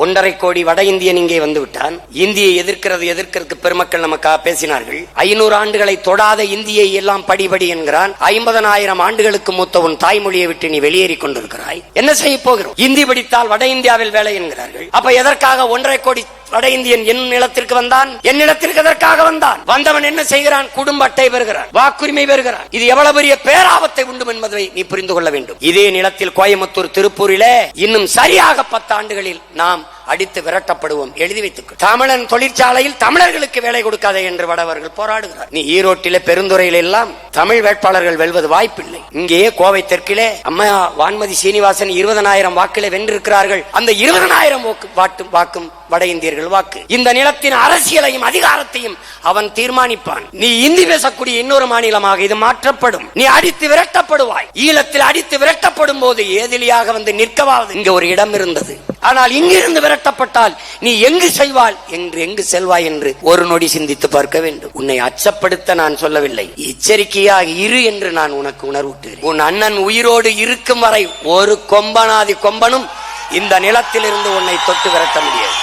1.5 கோடி வட இந்தியன் இங்கே வந்து விட்டான். இந்தியை எதிர்க்கிறது பெருமக்கள் நமக்காக பேசினார்கள். 500 ஆண்டுகளை தொடாத இந்தியை எல்லாம் படிபடி என்கிறான். 50,000 ஆண்டுகளுக்கு மூத்த உன் தாய்மொழியை விட்டு நீ வெளியேறி கொண்டிருக்கிறாய். என்ன செய்ய போகிறோம்? இந்தி படித்தால் வட இந்தியாவில் வேலை என்கிறார்கள். அப்ப எதற்காக 1.5 கோடி வட இந்தியன் என் நிலத்திற்கு வந்தான்? என்னிடத்திற்கு எதற்காக வந்தான்? வந்தவன் என்ன செய்கிறான்? குடும்ப அட்டை பெறுகிறான், வாக்குரிமை பெறுகிறான். இது எவ்வளவு பெரிய பேராபத்தை உண்டு என்பதை நீ புரிந்து கொள்ள வேண்டும். இதே நிலத்தில் கோயம்புத்தூர், திருப்பூரிலே இன்னும் சரியாக 10 ஆண்டுகளில் நாம் அடித்து விரட்டப்படுவோம். எழுதி வைத்துக் தமிழன் தொழிற்சாலையில் தமிழர்களுக்கு வேலை கொடுக்காதே என்று வடவர்கள் போராடுகிறார். நீ ஈரோட்டிலே, பெருந்துறையில எல்லாம் தமிழ் வேட்பாளர்கள் வெல்வது வாய்ப்பில்லை. இங்கேயே கோவை தெற்கிலே அம்மா வான்மதி சீனிவாசன் 20,000 வாக்கிலே வென்றிருக்கிறார்கள். அந்த 20,000 வாக்கும் வட இந்தியர்கள் வாக்கு. இந்த நிலத்தின் அரசியலையும் அதிகாரத்தையும் அவன் தீர்மானிப்பான். நீ இந்தி பேசக்கூடிய இன்னொரு மாநிலமாக இது மாற்றப்படும். நீ அடித்து விரட்டப்படுவாய். ஈழத்தில் அடித்து விரட்டப்படும் போது ஏதிலியாக வந்து நிற்கவாவது இங்க ஒரு இடம் இருந்தது. ஆனால் இங்கிருந்து விரட்டப்பட்டால் நீ எங்கு செய்வாள் என்று, எங்கு செல்வாய் என்று ஒரு நொடி சிந்தித்து பார்க்க வேண்டும். உன்னை அச்சப்படுத்த நான் சொல்லவில்லை, எச்சரிக்கையாக இரு என்று நான் உனக்கு உணர்வூட்டுகிறேன். உன் அண்ணன் உயிரோடு இருக்கும் வரை ஒரு கொம்பனாதி கொம்பனும் இந்த நிலத்திலிருந்து உன்னை தொட்டு விரட்ட முடியாது.